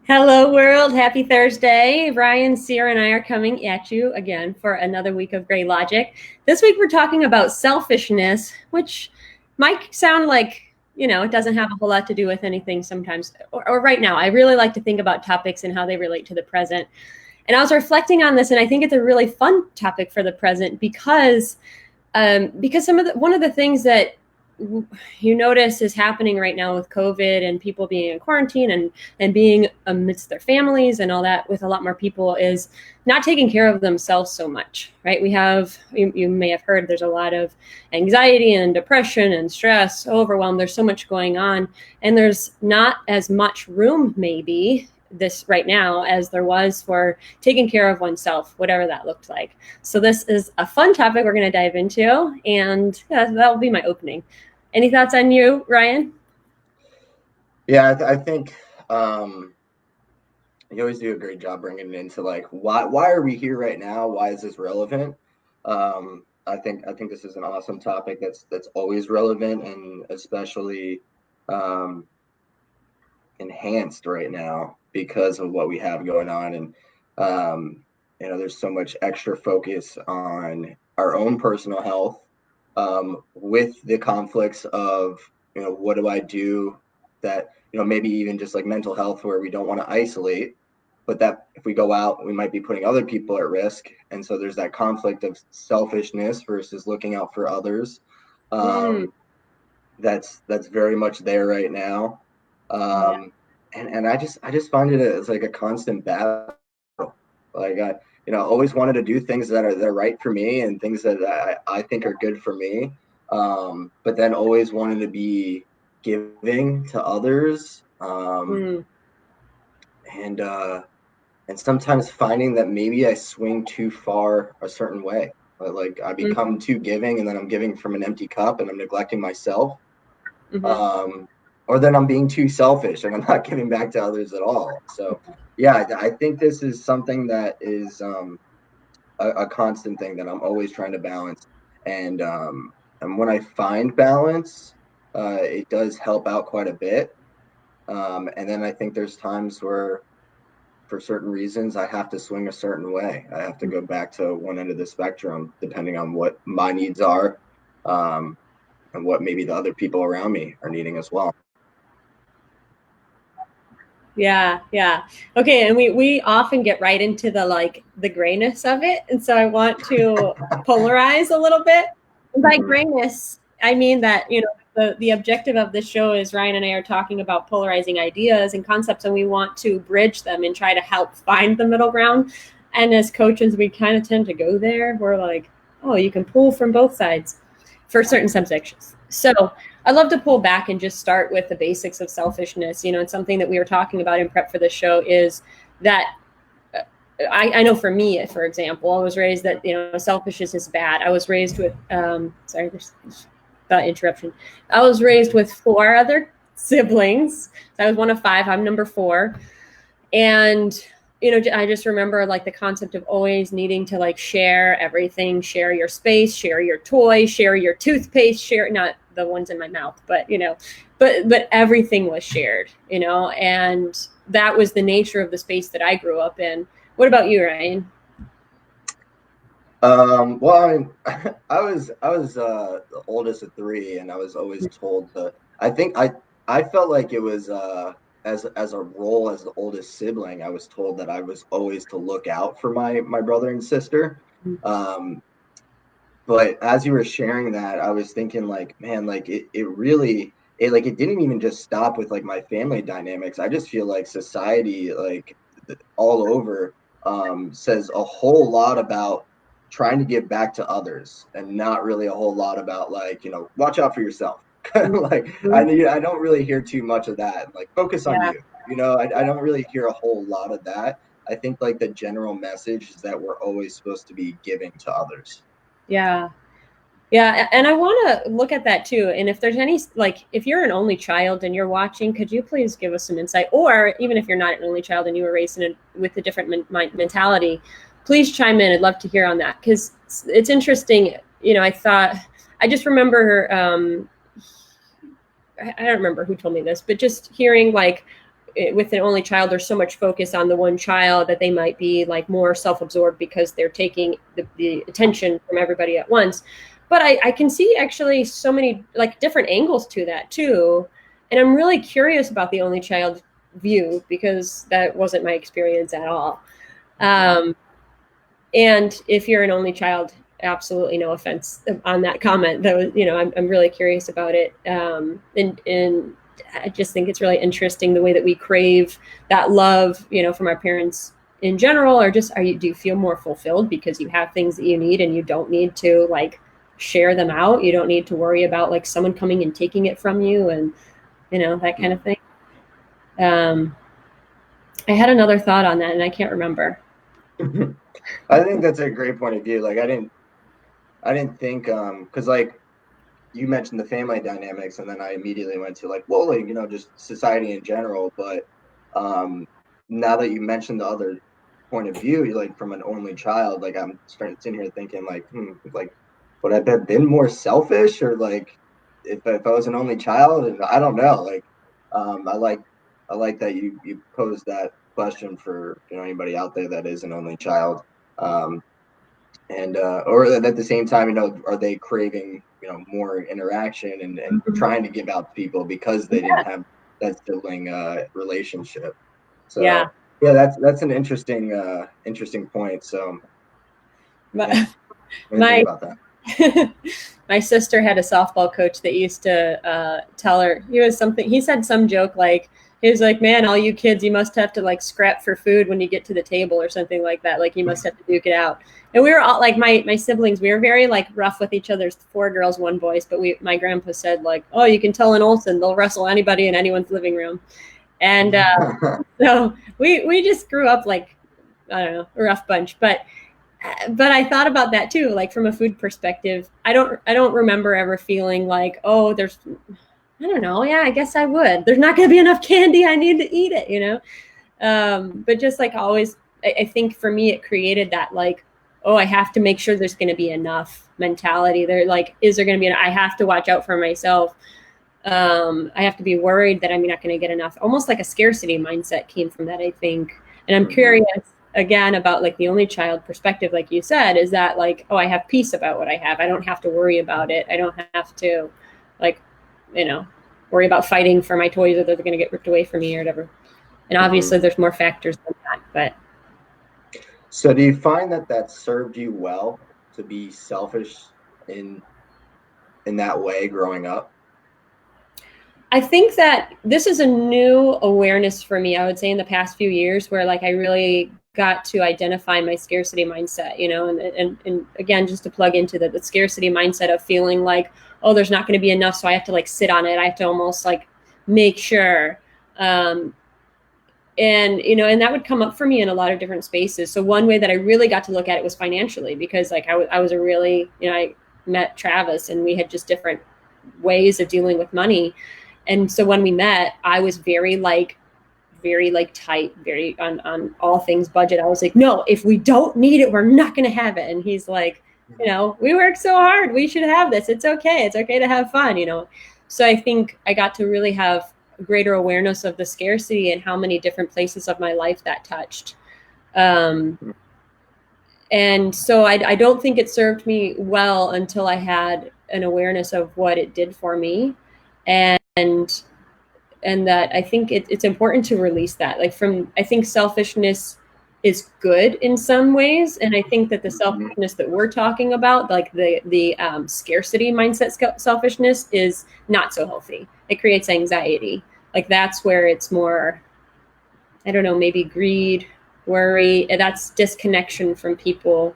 Hello, world. Happy Thursday. Ryan, Sierra, and I are coming at you again for another week of Gray Logic. This week, we're talking about selfishness, which might sound like, it doesn't have a whole lot to do with anything sometimes, or right now. I really like to think about topics and how they relate to the present. And I was reflecting on this, and I think it's a really fun topic for the present because one of the things that you notice is happening right now with COVID and people being in quarantine and being amidst their families and all that with a lot more people is not taking care of themselves so much, right? You may have heard there's a lot of anxiety and depression and stress, overwhelm. There's so much going on, and there's not as much room maybe this right now as there was for taking care of oneself, whatever that looked like. So this is a fun topic we're going to dive into, and that will be my opening. Any thoughts on you, Ryan? Yeah, I think you always do a great job bringing it into like why are we here right now? Why is this relevant? I think this is an awesome topic that's always relevant and especially um, enhanced right now because of what we have going on. And there's so much extra focus on our own personal health with the conflicts of what do I do that maybe even just like mental health where we don't want to isolate, but that if we go out we might be putting other people at risk, and so there's that conflict of selfishness versus looking out for others. Mm, That's very much there right now. yeah. Um, and I just find it as like a constant battle. Like I always wanted to do things that are right for me and things that I think are good for me. But then always wanted to be giving to others. Mm, And and sometimes finding that maybe I swing too far a certain way. Like I mm, become too giving and then I'm giving from an empty cup and I'm neglecting myself. mm-hmm. um, or then I'm being too selfish and I'm not giving back to others at all. So, yeah, I think this is something that is a constant thing that I'm always trying to balance. And when I find balance, it does help out quite a bit. And then I think there's times where, for certain reasons, I have to swing a certain way. I have to go back to one end of the spectrum, depending on what my needs are, um, and what maybe the other people around me are needing as well. Yeah, yeah. Okay, and we often get right into the grayness of it, and so I want to polarize a little bit. And by Mhm. grayness, I mean that the objective of this show is Ryan and I are talking about polarizing ideas and concepts, and we want to bridge them and try to help find the middle ground. And as coaches, we kind of tend to go there. We're like, oh, you can pull from both sides for certain subsections. So I love to pull back and just start with the basics of selfishness. It's something that we were talking about in prep for the show is that I know for me, for example, I was raised that, selfishness is bad. I was raised with, sorry, there's that interruption. I was raised with four other siblings. So I was one of five. I'm number four. And I just remember like the concept of always needing to like share everything, share your space, share your toys, share your toothpaste, share not the ones in my mouth, but but everything was shared, and that was the nature of the space that I grew up in. What about you, Ryan? Well, I mean, I was the oldest of three, and I was always told to. I felt like it was as a role as the oldest sibling. I was told that I was always to look out for my brother and sister. Um, but as you were sharing that, I was thinking like, man, like it really it didn't even just stop with like my family dynamics. I just feel like society like all over says a whole lot about trying to give back to others and not really a whole lot about like watch out for yourself. Like I don't really hear too much of that. Like focus on Yeah, you. I don't really hear a whole lot of that. I think like the general message is that we're always supposed to be giving to others. yeah. Yeah, and I want to look at that too. And if there's any, like, if you're an only child and you're watching, could you please give us some insight? Or even if you're not an only child and you were raised with a different mentality, please chime in. I'd love to hear on that because it's interesting. I just remember, I don't remember who told me this, but just hearing like with an only child, there's so much focus on the one child that they might be like more self-absorbed because they're taking the attention from everybody at once. But I can see actually so many like different angles to that too. And I'm really curious about the only child view because that wasn't my experience at all. Um, and if you're an only child, absolutely no offense on that comment. That was, I'm really curious about it. And I just think it's really interesting the way that we crave that love, from our parents in general, or just do you feel more fulfilled because you have things that you need and you don't need to like share them out. You don't need to worry about like someone coming and taking it from you and, that kind of thing. I had another thought on that and I can't remember. I think that's a great point of view. Like I didn't think because like you mentioned the family dynamics, and then I immediately went to like, well, like, just society in general. But now that you mentioned the other point of view, like from an only child, like I'm sitting here thinking like, like would I have been more selfish, or like if I was an only child, and I don't know. Like I like that you posed that question for anybody out there that is an only child. Um, and or at the same time, are they craving more interaction and trying to give out to people because they didn't have that sibling relationship. Yeah. So yeah, that's an interesting point. So yeah, My, what do you think my about that? my sister had a softball coach that used to tell her he said some joke like he was like, man, all you kids, you must have to like scrap for food when you get to the table or something like that, like you must have to duke it out. And we were all like my siblings, we were very like rough with each other. There's 4 girls, 1 boy, but my grandpa said like, oh, you can tell an Olsen, they'll wrestle anybody in anyone's living room. And so we just grew up like, I don't know, a rough bunch. But I thought about that too, like from a food perspective. I don't remember ever feeling like, oh, I don't know, yeah, I guess I would. There's not going to be enough candy. I need to eat it. But just like always, I think for me, it created that like, oh, I have to make sure there's going to be enough mentality. There, like, is there going to be? I have to watch out for myself. I have to be worried that I'm not going to get enough. Almost like a scarcity mindset came from that, I think. And I'm curious again about like the only child perspective, like you said, is that like, oh, I have peace about what I have. I don't have to worry about it. I don't have to like, worry about fighting for my toys or they're going to get ripped away from me or whatever. And obviously there's more factors than that, but. So do you find that served you well to be selfish in that way growing up? I think that this is a new awareness for me, I would say, in the past few years where like I really got to identify my scarcity mindset, and again, just to plug into the scarcity mindset of feeling like, oh, there's not going to be enough. So I have to like sit on it. I have to almost like make sure. And that would come up for me in a lot of different spaces. So one way that I really got to look at it was financially, because like I was a really, I met Travis and we had just different ways of dealing with money. And so when we met, I was very tight, very on all things budget. I was like, no, if we don't need it, we're not going to have it. And he's like, we work so hard. We should have this. It's okay. It's okay to have fun, So I think I got to really have greater awareness of the scarcity and how many different places of my life that touched. And so I don't think it served me well until I had an awareness of what it did for me. And that I think it's important to release that. I think selfishness is good in some ways, and I think that the selfishness that we're talking about, like the scarcity mindset selfishness, is not so healthy. It creates anxiety. Like that's where it's more, I don't know, maybe greed, worry. That's disconnection from people.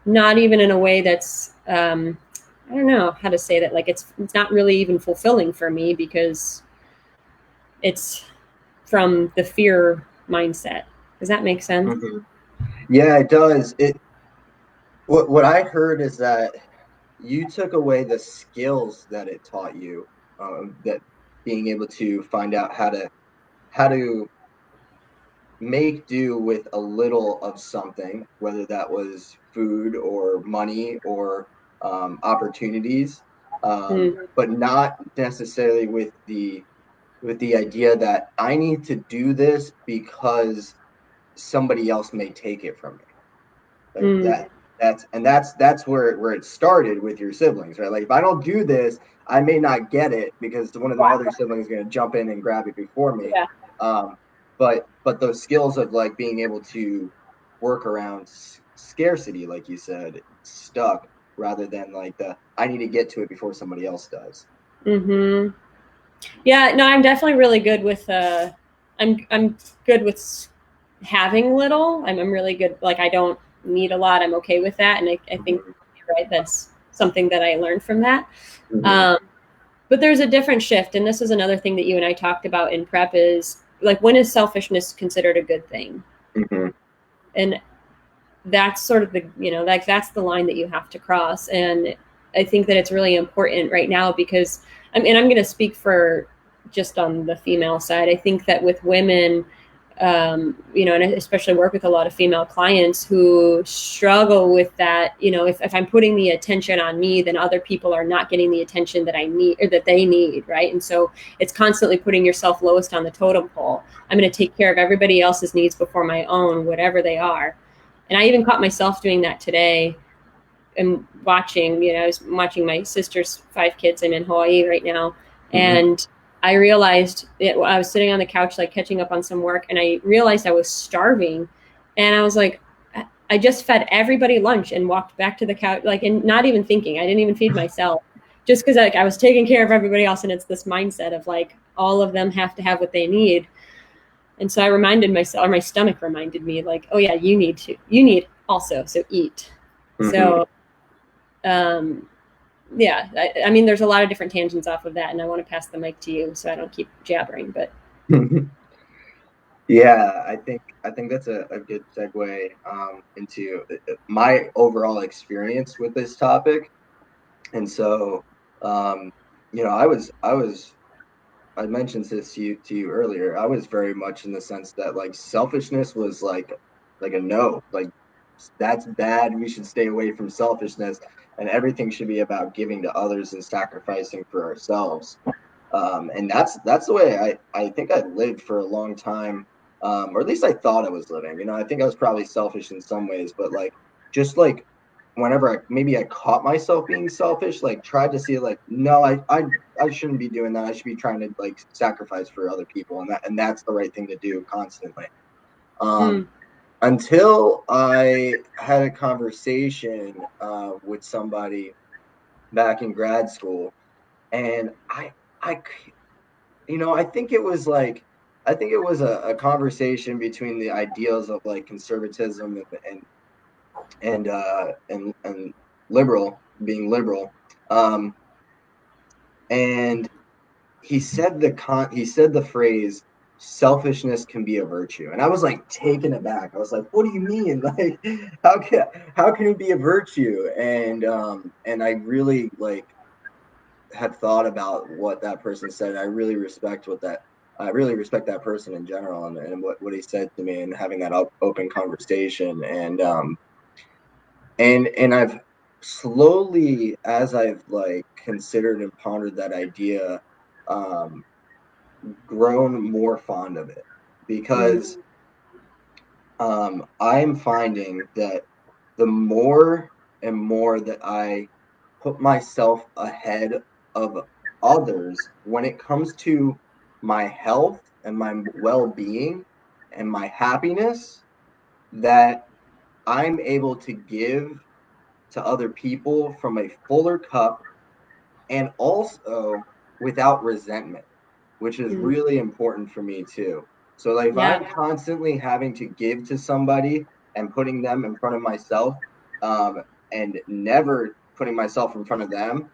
Not even in a way that's I don't know how to say that. Like it's not really even fulfilling for me because it's from the fear mindset. Does that make sense? Mm-hmm. Yeah, it does. What I heard is that you took away the skills that it taught you, that being able to find out how to make do with a little of something, whether that was food or money or opportunities, but not necessarily with the with the idea that I need to do this because somebody else may take it from me. Like Mm. that's where it started with your siblings, right? Like if I don't do this, I may not get it because one of my other siblings is going to jump in and grab it before me. Yeah. Um, but those skills of like being able to work around scarcity, like you said, stuck rather than like the I need to get to it before somebody else does. Mm-hmm. Yeah, no, I'm definitely really good with I'm good with having little. I'm really good, like I don't need a lot. I'm okay with that. And I think Mm-hmm. you're right, that's something that I learned from that. Mm-hmm. Um, but there's a different shift, and this is another thing that you and I talked about in prep is like when is selfishness considered a good thing? Mm-hmm. And that's sort of the, you know, like that's the line that you have to cross. And I think that it's really important right now because I mean, I'm going to speak for just on the female side. I think that with women, you know, and I especially work with a lot of female clients who struggle with that. You know, if I'm putting the attention on me, then other people are not getting the attention that I need or that they need. Right. And so it's constantly putting yourself lowest on the totem pole. I'm going to take care of everybody else's needs before my own, whatever they are. And I even caught myself doing that today and watching, you know, I was watching my sister's 5 kids. I'm in Hawaii right now. Mm-hmm. And I realized I was sitting on the couch, like catching up on some work, and I realized I was starving. And I was like, I just fed everybody lunch and walked back to the couch, like, and not even thinking. I didn't even feed myself just because like, I was taking care of everybody else. And it's this mindset of like, all of them have to have what they need. And so I reminded myself, or my stomach reminded me, like, oh yeah, you need also, so eat. Mm-hmm. So, yeah, I mean, there's a lot of different tangents off of that, and I want to pass the mic to you so I don't keep jabbering. But Yeah, I think that's a good segue into my overall experience with this topic. And so, um, I mentioned this to you earlier. I was very much in the sense that like selfishness was like a no, like that's bad. We should stay away from selfishness, and everything should be about giving to others and sacrificing for ourselves. And that's the way I think I lived for a long time, or at least I thought I was living. I think I was probably selfish in some ways, but like just like whenever maybe I caught myself being selfish, like tried to see like no, I shouldn't be doing that. I should be trying to like sacrifice for other people, and that's the right thing to do constantly. Um, mm, until I had a conversation with somebody back in grad school, and I I think it was like I think it was a conversation between the ideals of like conservatism and liberal being liberal, um, and he said the phrase selfishness can be a virtue, and I was like taken aback. I was like, what do you mean? Like how can it be a virtue? And I really like had thought about what that person said. I really respect that person in general, and what he said to me, and having that open conversation. And I've slowly, as I've like considered and pondered that idea, um, grown more fond of it, mm, because I'm finding that the more and more that I put myself ahead of others when it comes to my health and my well-being and my happiness, that I'm able to give to other people from a fuller cup, and also without resentment, which is mm, really important for me too. So like if yeah, I'm constantly having to give to somebody and putting them in front of myself, and never putting myself in front of them,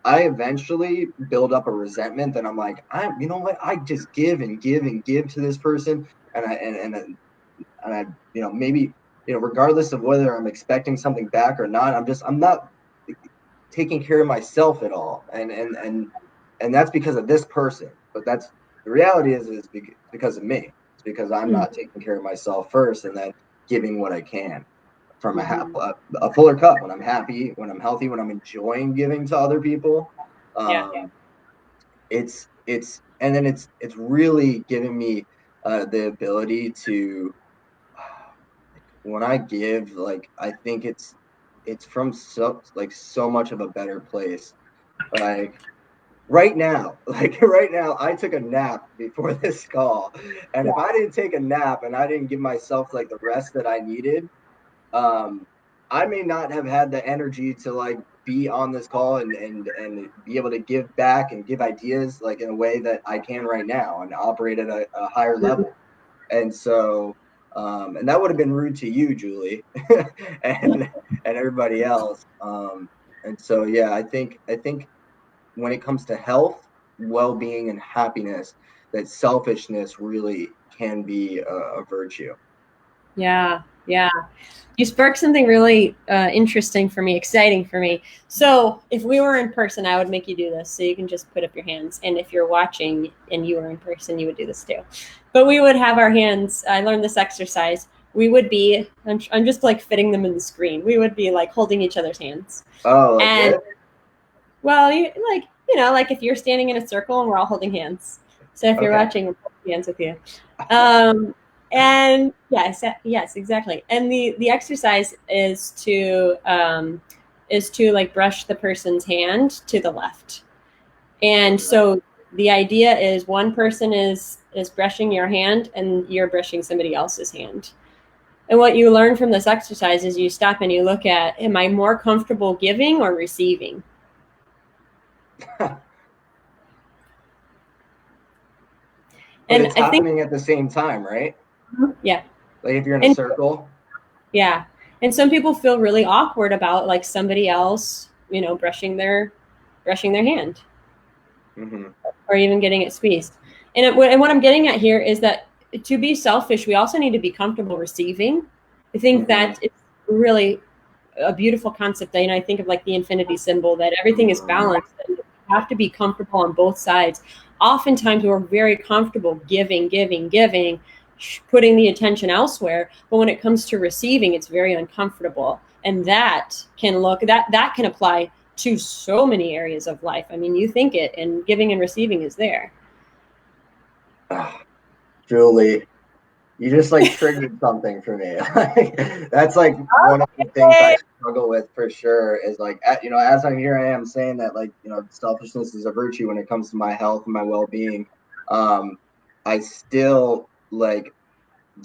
I eventually build up a resentment that I'm like, you know what, I just give and give and give to this person, and I maybe regardless of whether I'm expecting something back or not, I'm not taking care of myself at all, and that's because of this person. But that's the reality is because of me. It's because I'm mm, not taking care of myself first, and then giving what I can from mm-hmm, a fuller cup, when I'm happy, when I'm healthy, when I'm enjoying giving to other people. yeah, um it's and then it's really given me the ability to, when I give, like, I think it's from so much of a better place. Like right now, right now, I took a nap before this call, and if I didn't take a nap and I didn't give myself like the rest that I needed, um, I may not have had the energy to like be on this call and be able to give back and give ideas like in a way that I can right now and operate at a higher level. And so, and that would have been rude to you, Julie, and everybody else. And so, yeah, I think when it comes to health, well-being, and happiness, that selfishness really can be a virtue. Yeah, yeah. You sparked something really interesting for me, exciting for me. So if we were in person, I would make you do this. So you can just put up your hands. And if you're watching and you were in person, you would do this too. But we would have our hands. I learned this exercise. We would be, I'm just like fitting them in the screen. We would be like holding each other's hands. Oh, like And this? well, like if you're standing in a circle and we're all holding hands. So if you're Okay. watching, we're holding hands with you. Um, and yes, exactly. And the exercise is to like brush the person's hand to the left. And so the idea is one person is brushing your hand and you're brushing somebody else's hand. And what you learn from this exercise is you stop and you look at, am I more comfortable giving or receiving? But And it's I think, happening at the same time, right? yeah. Like if you're in a And circle. yeah. And some people feel really awkward about like somebody else, brushing their hand Hmm. or even getting it squeezed. And what I'm getting at here is that to be selfish, we also need to be comfortable receiving. I think Hmm. that it's really a beautiful concept. I think of like the infinity symbol, that everything is balanced and you have to be comfortable on both sides. Oftentimes we're very comfortable giving, putting the attention elsewhere. But when it comes to receiving, it's very uncomfortable. And that can apply to so many areas of life. I mean, you think it, and giving and receiving is there. Julie, you just like triggered something for me. That's like one of the things I Okay. struggle with for sure is like, as I'm here, I am saying that like, selfishness is a virtue when it comes to my health and my well-being. Um, I still like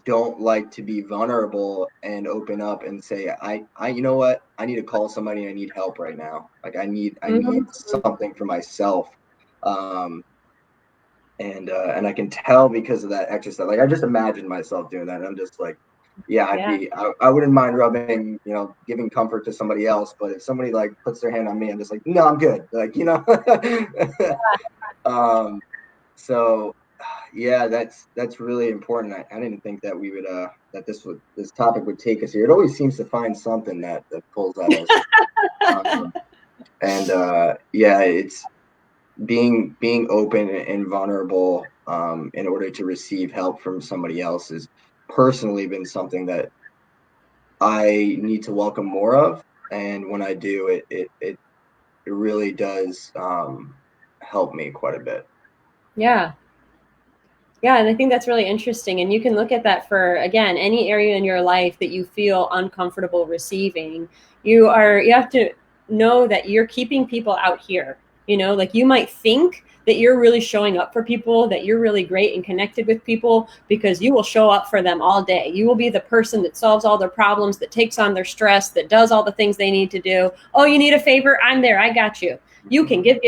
don't like to be vulnerable and open up and say, you know what, I need to call somebody. I need help right now. Like I need Mhm. something for myself. Um, and I can tell because of that exercise. Like I just imagine myself doing that, and I'm just like, yeah, Yeah. I wouldn't mind rubbing, giving comfort to somebody else, but if somebody like puts their hand on me, I'm just like, no, I'm good. Like, um, so yeah, that's really important. I didn't think that we would that this topic would take us here. It always seems to find something that pulls at us. Um, and yeah, it's being open and vulnerable in order to receive help from somebody else has personally been something that I need to welcome more of. And when I do, it really does help me quite a bit. Yeah. Yeah, and I think that's really interesting. And you can look at that for, again, any area in your life that you feel uncomfortable receiving. You have to know that you're keeping people out here. Like you might think that you're really showing up for people, that you're really great and connected with people because you will show up for them all day. You will be the person that solves all their problems, that takes on their stress, that does all the things they need to do. Oh, you need a favor? I'm there. I got you. You can give.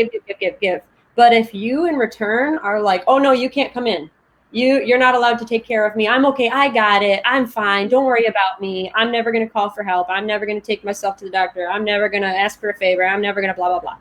But if you in return are like, oh no, you can't come in, you're not allowed to take care of me, I'm okay, I got it, I'm fine, don't worry about me, I'm never going to call for help, I'm never going to take myself to the doctor, I'm never going to ask for a favor, I'm never going to blah blah blah,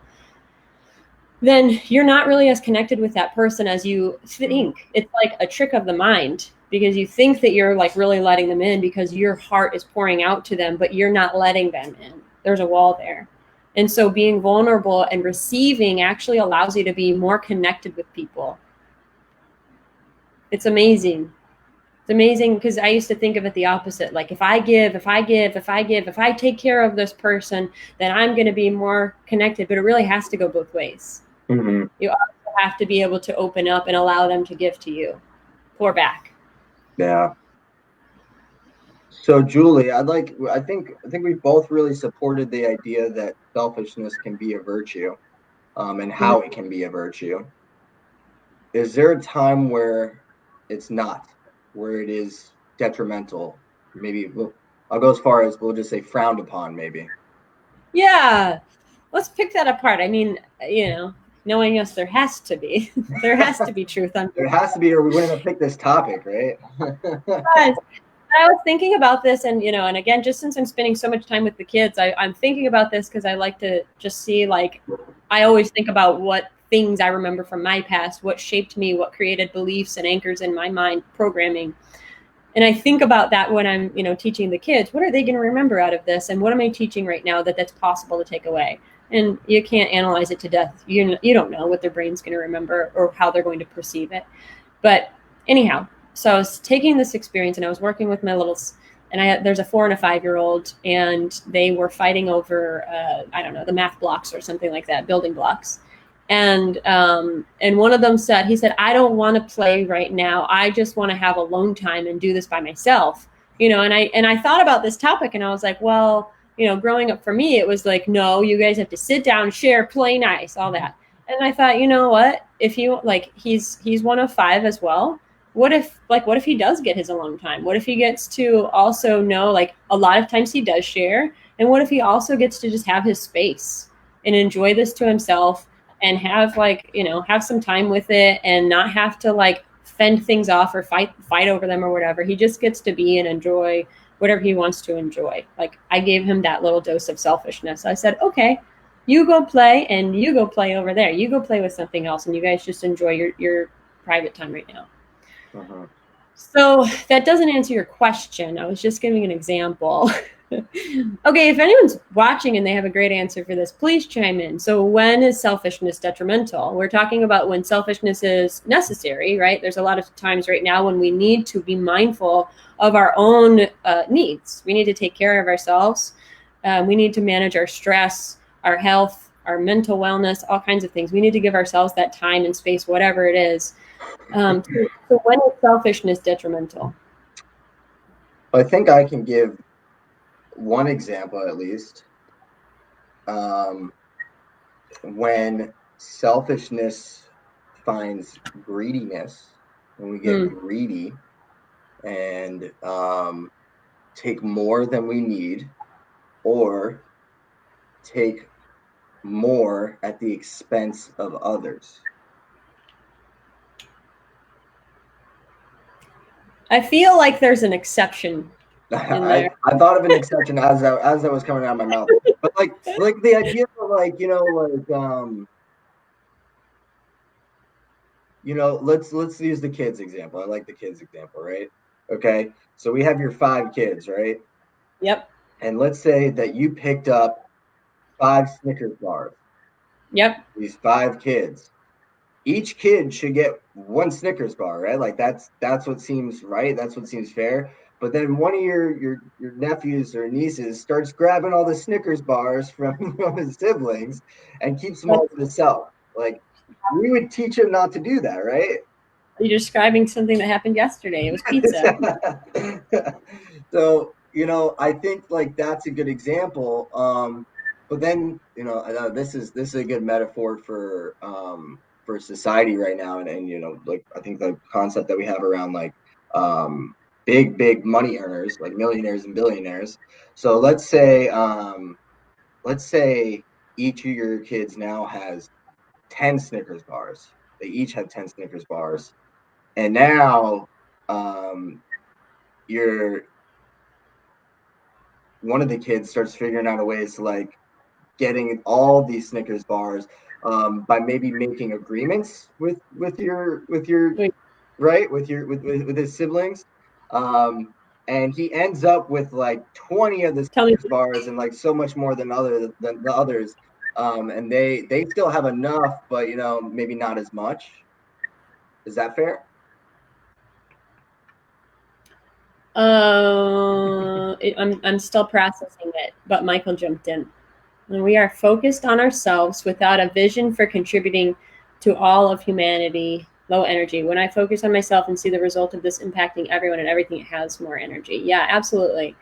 then you're not really as connected with that person as you think. It's like a trick of the mind because you think that you're like really letting them in because your heart is pouring out to them, but you're not letting them in. There's a wall there. And so being vulnerable and receiving actually allows you to be more connected with people. It's amazing. It's amazing because I used to think of it the opposite. Like if I take care of this person, then I'm going to be more connected. But it really has to go both ways. Hmm. You have to be able to open up and allow them to give to you, pour back. Yeah. So Julie, I think we both really supported the idea that selfishness can be a virtue, and Mm-hmm. how it can be a virtue. Is there a time where it's not, where it is detrimental? I'll go as far as we'll just say frowned upon, maybe. Yeah, let's pick that apart. I mean, knowing us, there has to be there has to be truth on There has to be, or we wouldn't have picked this topic, right? this. I was thinking about this, and and again, just since I'm spending so much time with the kids, I'm thinking about this because I like to just see, like, I always think about what things I remember from my past, what shaped me, what created beliefs and anchors in my mind, programming. And I think about that when I'm, teaching the kids. What are they going to remember out of this, and what am I teaching right now that's possible to take away? And you can't analyze it to death. You don't know what their brain's going to remember or how they're going to perceive it. But anyhow, so I was taking this experience, and I was working with my littles, and there's a 4 and a 5-year-old, and they were fighting over I don't know, the math blocks or something like that, building blocks. And one of them said, he said, I don't want to play right now. I just want to have alone time and do this by myself. And I thought about this topic, and I was like, well, growing up for me, it was like, no, you guys have to sit down, share, play nice, all that. And I thought, you know what? If you like, he's one of 5 as well. What if he does get his alone time? What if he gets to also know, like, a lot of times he does share, and what if he also gets to just have his space and enjoy this to himself, and have, like, have some time with it, and not have to, like, fend things off or fight over them or whatever. He just gets to be and enjoy whatever he wants to enjoy. Like, I gave him that little dose of selfishness. I said, okay, you go play, and you go play over there. You go play with something else, and you guys just enjoy your private time right now. Uh-huh. So that doesn't answer your question. I was just giving an example. Okay, if anyone's watching and they have a great answer for this, please chime in. So when is selfishness detrimental? We're talking about when selfishness is necessary, right? There's a lot of times right now when we need to be mindful of our own needs. We need to take care of ourselves. We need to manage our stress, our health, our mental wellness, all kinds of things. We need to give ourselves that time and space, whatever it is. So when is selfishness detrimental? I think I can give one example at least. When selfishness finds greediness, when we get greedy and take more than we need, or take more at the expense of others. I feel like there's an exception in there. I thought of an exception as that was coming out of my mouth, but like the idea of, like, let's use the kids example. I like the kids example, right? Okay, so we have your 5 kids, right? Yep. And let's say that you picked up 5 Snickers bars. Yep. These 5 kids, each kid should get 1 Snickers bar, right? Like that's what seems right. That's what seems fair. But then one of your nephews or nieces starts grabbing all the Snickers bars from his siblings and keeps them all to himself. Like, we would teach him not to do that, right? You're describing something that happened yesterday. It was pizza. So, I think, like, that's a good example. But then, this is a good metaphor for society right now, and like, I think the concept that we have around, like, big money earners, like millionaires and billionaires. So let's say each of your kids now has 10 Snickers bars. They each have 10 Snickers bars, and now you're one of the kids starts figuring out a ways to, like, getting all these Snickers bars, by maybe making agreements with your right with his siblings, and he ends up with, like, 20 of the Tell me. Snickers bars, and, like, so much more than the others, and they still have enough, but maybe not as much. Is that fair? I'm still processing it, but Michael jumped in. When we are focused on ourselves without a vision for contributing to all of humanity, low energy. When I focus on myself and see the result of this impacting everyone and everything, it has more energy. Yeah, absolutely.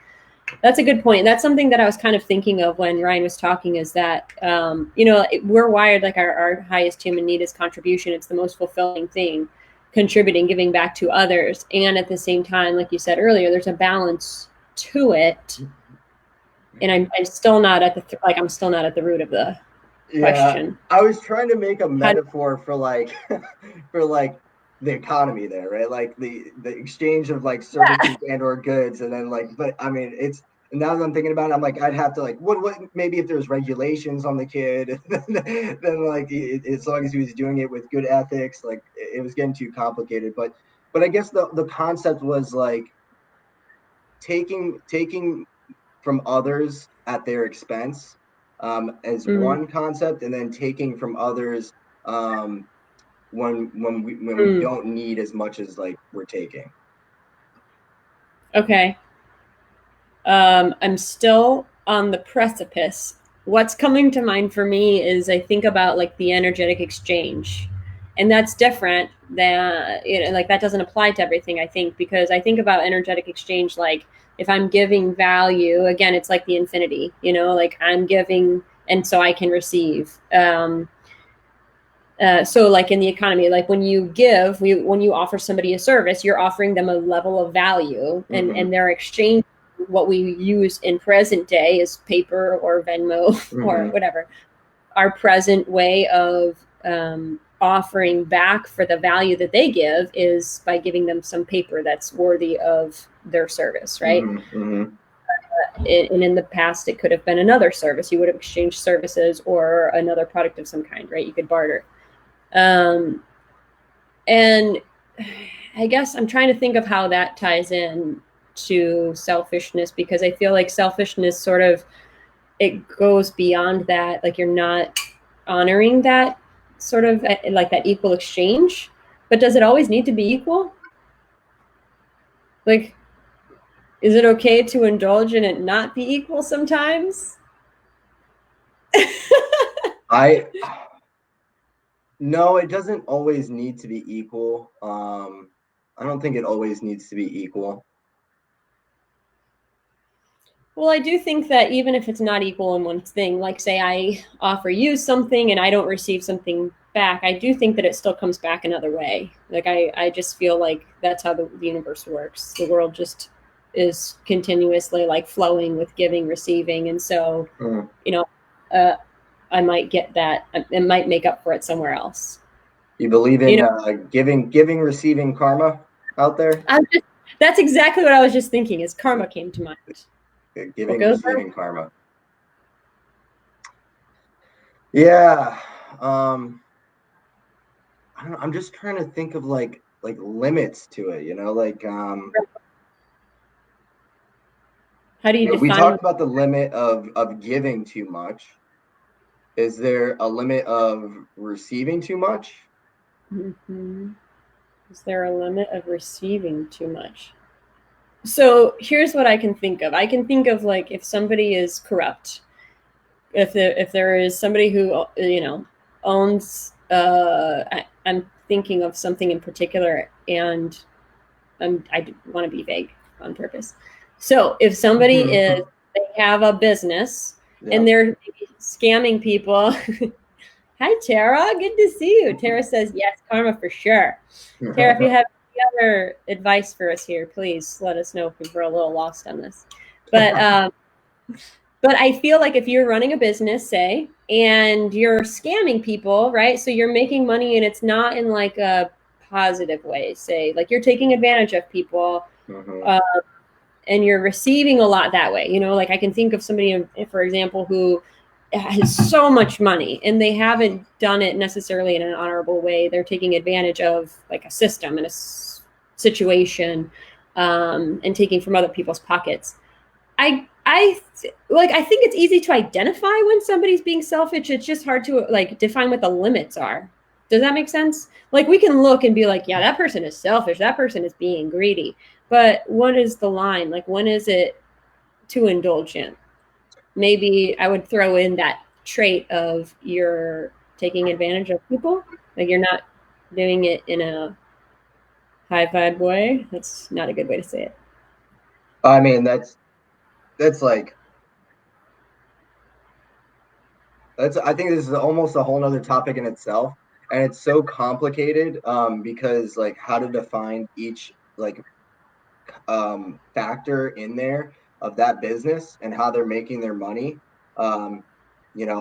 That's a good point. That's something that I was kind of thinking of when Ryan was talking, is that, we're wired like our highest human need is contribution. It's the most fulfilling thing, contributing, giving back to others. And at the same time, like you said earlier, there's a balance to it. And I'm still not at I'm still not at the root of the question. I was trying to make a How, metaphor for like for like the economy there, right? Like the exchange of like services and or goods, and then like, but I mean, it's now that I'm thinking about it, I'm like, I'd have to like, what maybe if there's regulations on the kid, then like as long as he was doing it with good ethics, like it was getting too complicated. But I guess the concept was like taking from others at their expense, as mm, one concept, and then taking from others, when we mm, don't need as much as like we're taking. okay. I'm still on the precipice. What's coming to mind for me is I think about like the energetic exchange. And that's different than, like that doesn't apply to everything, I think, because I think about energetic exchange like if I'm giving value, again, it's like the infinity, like I'm giving and so I can receive. So like in the economy, like when you give, when you offer somebody a service, you're offering them a level of value, and Mm-hmm. they're exchanging what we use in present day is paper or Venmo or Mm-hmm. whatever. Our present way of offering back for the value that they give is by giving them some paper that's worthy of their service, right? Mm-hmm. Mm-hmm. And in the past, it could have been another service. You would have exchanged services or another product of some kind, right? You could barter. Um, and I guess I'm trying to think of how that ties in to selfishness, because I feel like selfishness sort of, it goes beyond that. Like you're not honoring that sort of like that equal exchange. But does it always need to be equal? Like, is it okay to indulge in it not be equal sometimes? I No, it doesn't always need to be equal. I don't think it always needs to be equal. Well, I do think that even if it's not equal in one thing, like say I offer you something and I don't receive something back, I do think that it still comes back another way. Like I just feel like that's how the universe works. The world just is continuously like flowing with giving, receiving. And so, Mm. you know, uh, I might get that. It might make up for it somewhere else. You believe You in know, giving, receiving karma out there? I'm just, that's exactly what I was just thinking is karma came to mind. What Giving, goes receiving karma. Yeah. Um, I don't know, I'm just trying to think of like limits to it, like how do you we define? talked about the limit of giving too much. Is there a limit of receiving too much? Mhm. Is there a limit of receiving too much? So here's what I can think of. I can think of like if somebody is corrupt, if there is somebody who owns. I'm thinking of something in particular, and I want to be vague on purpose. So if somebody is, they have a business and Yep. they're scamming people. Hi, Tara. Good to see you. Tara says yes, karma for sure. Tara, if you have any other advice for us here, please let us know if we're a little lost on this. But but I feel like if you're running a business, say, and you're scamming people, right? So you're making money and it's not in like a positive way, say, like you're taking advantage of people, Mhm. uh, and you're receiving a lot that way. Like I can think of somebody, for example, who has so much money and they haven't done it necessarily in an honorable way. They're taking advantage of like a system and a situation, and taking from other people's pockets. I think it's easy to identify when somebody's being selfish. It's just hard to like define what the limits are. Does that make sense? Like we can look and be like, yeah, that person is selfish. That person is being greedy. But what is the line? Like when is it too indulgent? Maybe I would throw in that trait of you're taking advantage of people. Like you're not doing it in a high vibe way. That's not a good way to say it. I mean, that's like I think this is almost a whole nother topic in itself, and it's so complicated because like how to define each like factor in there of that business and how they're making their money. Um,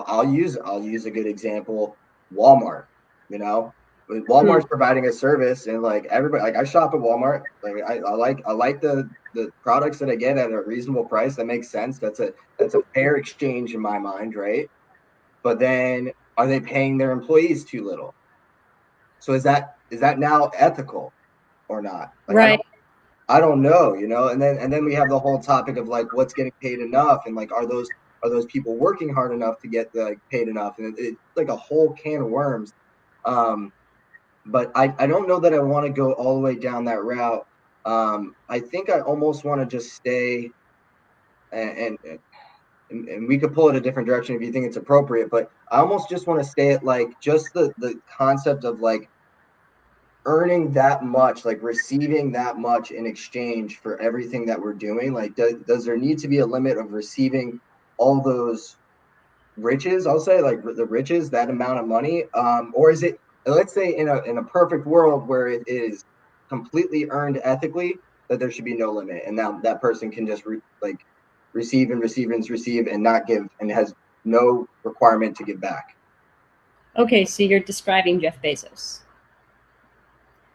I'll use a good example, Walmart. You know, Hmm. Walmart's providing a service, and like everybody, like I shop at Walmart. Like I like the products that I get at a reasonable price. That makes sense. That's a fair exchange in my mind, right? But then are they paying their employees too little? So is that now ethical or not? Like Right. I don't know, and then we have the whole topic of like what's getting paid enough, and like are those people working hard enough to get like paid enough, and it's like a whole can of worms. Um, but I don't know that I want to go all the way down that route. I think I almost want to just stay and, and and we could pull it a different direction if you think it's appropriate, but I almost just want to stay at like just the concept of like earning that much, like receiving that much in exchange for everything that we're doing. Like does there need to be a limit of receiving all those riches, I'll say, like the riches, that amount of money, or is it, let's say in a perfect world where it is completely earned ethically, that there should be no limit, and now that person can just like receive and receive and receive and not give, and has no requirement to give back. Okay, so you're describing Jeff Bezos,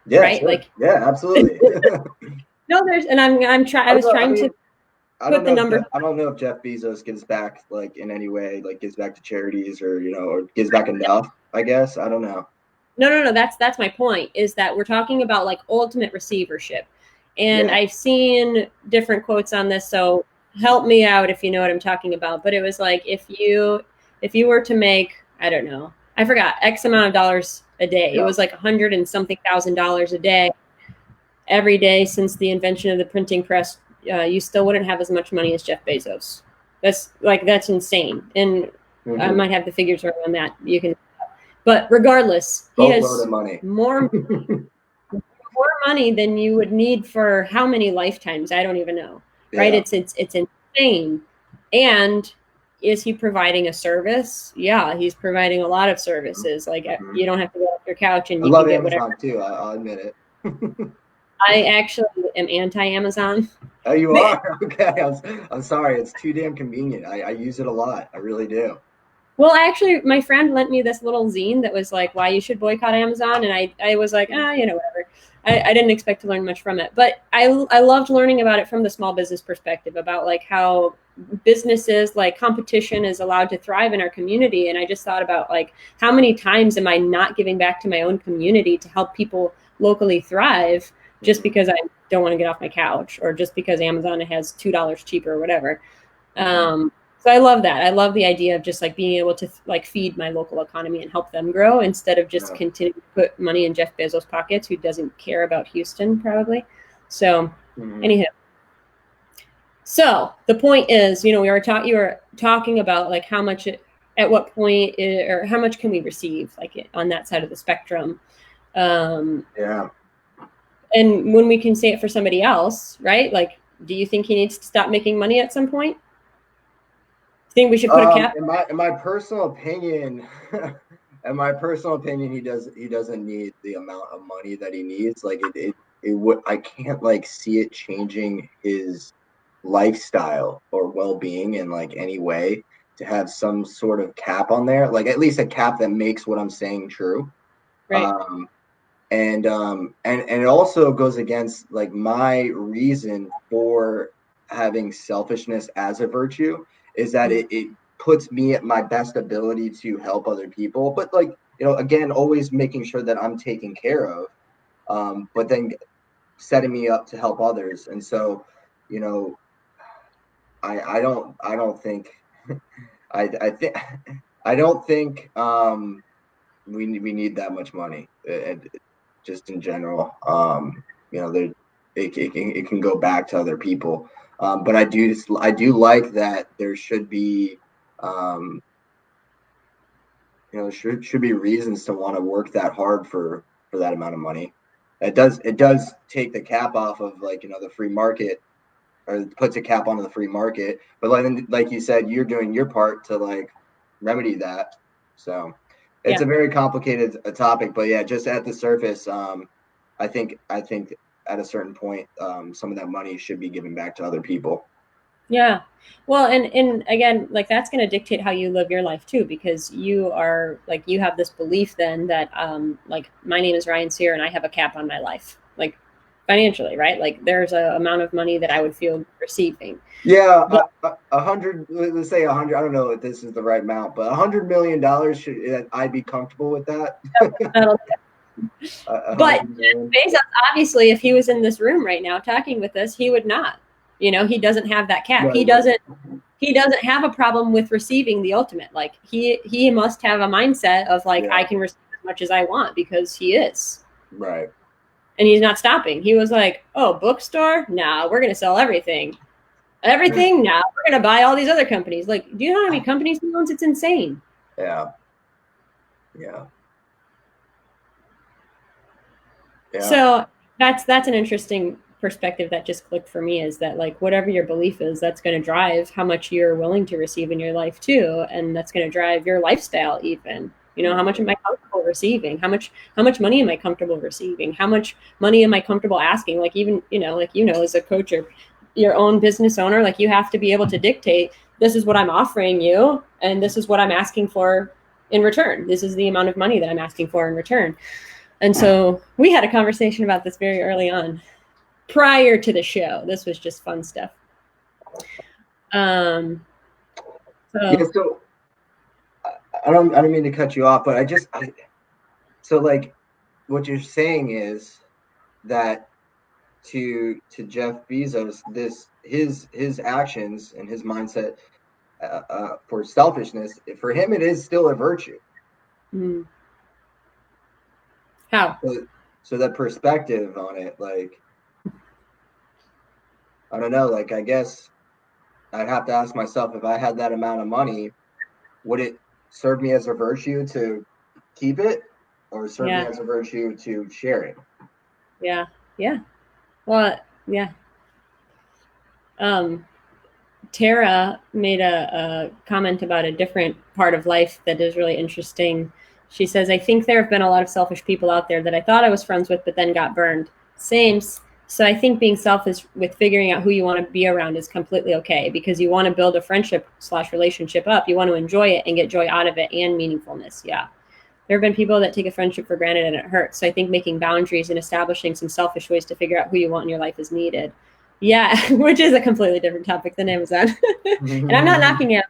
Yeah, right? sure. Like Yeah, absolutely. no, there's, and I'm trying. I I don't was know. I trying to mean, I don't put the know if numbers. Jeff Bezos gives back like in any way, like gives back to charities, or or gives back enough. I guess I don't know. No, no, no. That's my point. Is that we're talking about like ultimate receivership, and Yeah. I've seen different quotes on this. So help me out if you know what I'm talking about. But it was like if you were to make, I don't know, I forgot, X amount of dollars a day. It Yeah. was like 100 and something $1,000 a day every day since the invention of the printing press. You still wouldn't have as much money as Jeff Bezos. That's insane. And I Mm-hmm. might have the figures wrong on that. You can, but regardless, he Boatload of has money. more money than you would need for how many lifetimes? I don't even know. Right? Yeah. It's insane. And is he providing a service? Yeah, he's providing a lot of services. Like Mm-hmm. you don't have to go off your couch and I you can love get whatever. Amazon too. I'll admit it. I actually am anti Amazon. Oh, you are? Okay. I'm sorry. It's too damn convenient. I use it a lot. I really do. Well, actually, my friend lent me this little zine that was like, why you should boycott Amazon. And I was like, whatever. I didn't expect to learn much from it. But I loved learning about it from the small business perspective, about like how businesses, like competition is allowed to thrive in our community. And I just thought about like, how many times am I not giving back to my own community to help people locally thrive just Mm-hmm. because I don't want to get off my couch, or just because Amazon has $2 cheaper or whatever. Mm-hmm. So I love that. I love the idea of just like being able to like feed my local economy and help them grow, instead of just Yeah. continuing to put money in Jeff Bezos' pockets, who doesn't care about Houston probably. So, Mm-hmm. anyhow, so the point is, you were talking about like how much at what point or how much can we receive like on that side of the spectrum. Um, Yeah. and when we can say it for somebody else, right? Like, do you think he needs to stop making money at some point? Think we should put a cap? In my personal opinion, he doesn't need the amount of money that he needs. Like it would I can't like see it changing his lifestyle or well-being in like any way to have some sort of cap on there. Like at least a cap that makes what I'm saying true. Right. Um and it also goes against like my reason for having selfishness as a virtue, is that Mm. it puts me at my best ability to help other people, but like again, always making sure that I'm taken care of, but then setting me up to help others. And so you know I don't think I think I don't think we need that much money, just in general. There it can go back to other people, but I do like that there should be um, should be reasons to want to work that hard for that amount of money. It does take the cap off of like the free market, or puts a cap onto the free market. But like you said, you're doing your part to like remedy that. So it's Yeah. a very complicated topic, but yeah, just at the surface, I think at a certain point, some of that money should be given back to other people. Yeah. Well, and again, like that's going to dictate how you live your life too, because you are like you have this belief then that like my name is Ryan Sear and I have a cap on my life, like financially, right? Like there's a amount of money that I would feel receiving. Yeah, But 100. Let's say 100. I don't know if this is the right amount, but $100 million should I'd be comfortable with that. that'll, A but hundred million. Bezos, obviously, if he was in this room right now talking with us, he would not. He doesn't have that cap. No, He he wouldn't. doesn't he doesn't have a problem with receiving the ultimate. Like he must have a mindset of like I Yeah, can receive as much as I want because he is. right. And he's not stopping. He was like, "Oh, bookstore? Nah, we're gonna sell everything. Everything? Nah, we're gonna buy all these other companies." Like, do you know how many companies he owns? It's insane. Yeah, yeah, yeah. So that's an interesting perspective that just clicked for me, is that like whatever your belief is, that's going to drive how much you're willing to receive in your life too, and that's going to drive your lifestyle even. How much Mhm. am I comfortable receiving? How much money am I comfortable receiving? How much money am I comfortable asking? Like even, like as a coach or your own business owner, like you have to be able to dictate, this is what I'm offering you and this is what I'm asking for in return. This is the amount of money that I'm asking for in return. And so we had a conversation about this very early on, prior to the show. This was just fun stuff. Um, Yeah. so So I don't mean to cut you off, but so like what you're saying is that to Jeff Bezos, his actions and his mindset for selfishness, for him it is still a virtue. mm, how? So, so that perspective on it, like I don't know, like I guess I'd have to ask myself, if I had that amount of money, would it serve me as a virtue to keep it, or serve me Yeah, as a virtue to share it? yeah, yeah. Well, yeah. Um, Tara made a comment about a different part of life that is really interesting. She says, I think there have been a lot of selfish people out there that I thought I was friends with, but then got burned. Same. So I think being selfish with figuring out who you want to be around is completely okay, because you want to build a friendship/relationship up. You want to enjoy it and get joy out of it and meaningfulness. Yeah. There have been people that take a friendship for granted and it hurts. So I think making boundaries and establishing some selfish ways to figure out who you want in your life is needed. Yeah, which is a completely different topic than Amazon. And I'm not knocking Amazon.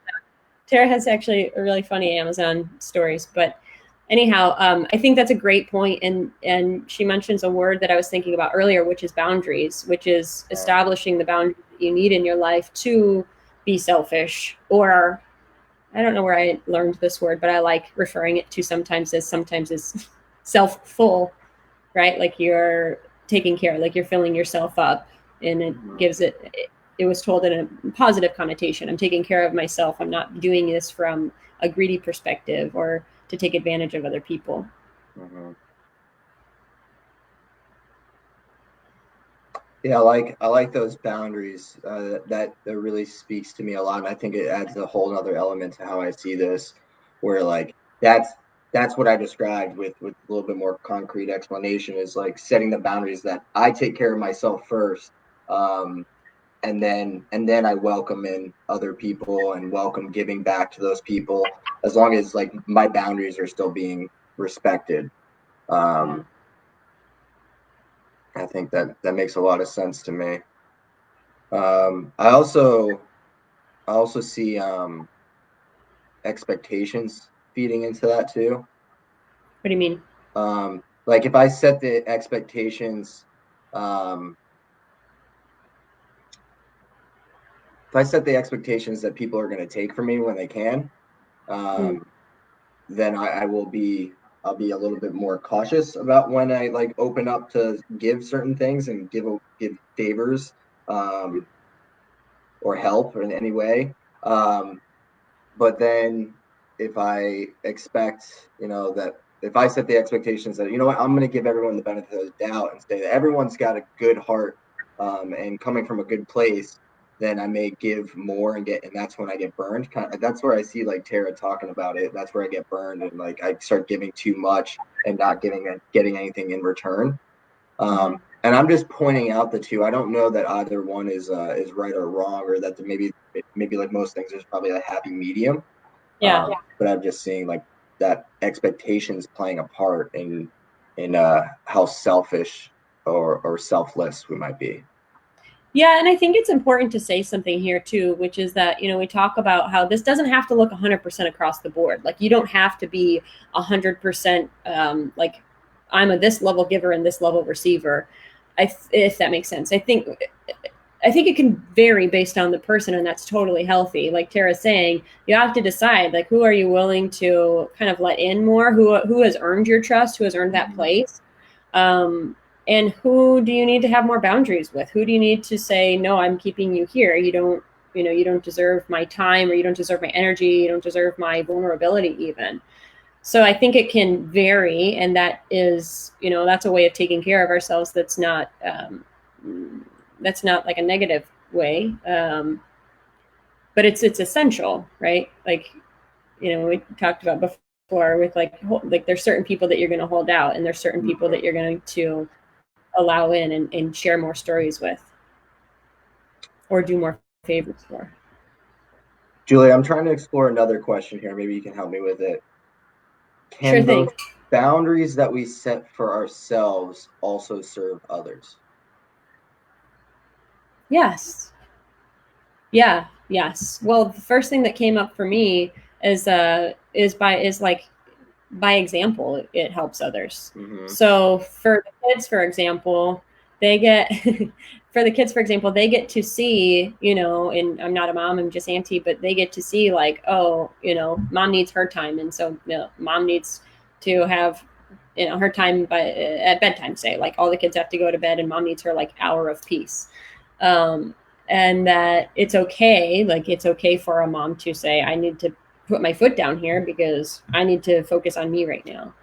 Tara has actually a really funny Amazon stories, but anyhow, I think that's a great point. And she mentions a word that I was thinking about earlier, which is boundaries, which is establishing the boundaries that you need in your life to be selfish. Or I don't know where I learned this word, but I like referring it to sometimes as self-full, right? Like you're taking care, like you're filling yourself up, and it gives it was told in a positive connotation. I'm taking care of myself. I'm not doing this from a greedy perspective or to take advantage of other people. Mhm. Yeah, I like those boundaries. That really speaks to me a lot, and I think it adds a whole other element to how I see this, where like that's what I described with a little bit more concrete explanation, is like setting the boundaries that I take care of myself first, um, and then I welcome in other people and welcome giving back to those people, as long as like my boundaries are still being respected. Yeah. Um, I think that makes a lot of sense to me. I also see expectations feeding into that too. What do you mean? Like if I set the expectations, um, if I set the expectations that people are going to take from me when they can, Mm, um, then I'll be a little bit more cautious about when I like open up to give certain things and give favors, um, or help in any way. Um, but then if I expect, that if I set the expectations that, I'm going to give everyone the benefit of the doubt and say that everyone's got a good heart, and coming from a good place, then I may give more and that's when I get burned. That's where I see like Tara talking about it. That's where I get burned, and like I start giving too much and not getting anything in return. And I'm just pointing out the two. I don't know that either one is right or wrong, or that maybe like most things, there's probably a happy medium. Yeah. But I'm just seeing like that expectations playing a part in how selfish or selfless we might be. Yeah, and I think it's important to say something here too, which is that, we talk about how this doesn't have to look 100% across the board. Like, you don't have to be 100% like, I'm a this level giver and this level receiver. If that makes sense. I think it can vary based on the person, and that's totally healthy. Like Tara's saying, you have to decide, like, who are you willing to kind of let in more, who has earned your trust, who has earned that place. And who do you need to have more boundaries with? Who do you need to say, no, I'm keeping you here. You don't deserve my time, or you don't deserve my energy. You don't deserve my vulnerability even. So I think it can vary. And that is, that's a way of taking care of ourselves. That's not like a negative way. But it's essential, right? Like, we talked about before with like there's certain people that you're going to hold out, and there's certain people that you're going to allow in and share more stories with, or do more favors for. Julie, I'm trying to explore another question here. Maybe you can help me with it. Sure Can thing. those boundaries that we set for ourselves also serve others? Yes. Yeah. Yes. Well, the first thing that came up for me is like by example, it helps others. Mm-hmm. So for the kids, for example, they get for the kids, for example, they get to see, and I'm not a mom, I'm just auntie, but they get to see like, oh, mom needs her time, and so mom needs to have her time at bedtime. Say like all the kids have to go to bed, and mom needs her like hour of peace. Um, and that it's okay, like it's okay for a mom to say, I need to put my foot down here because I need to focus on me right now.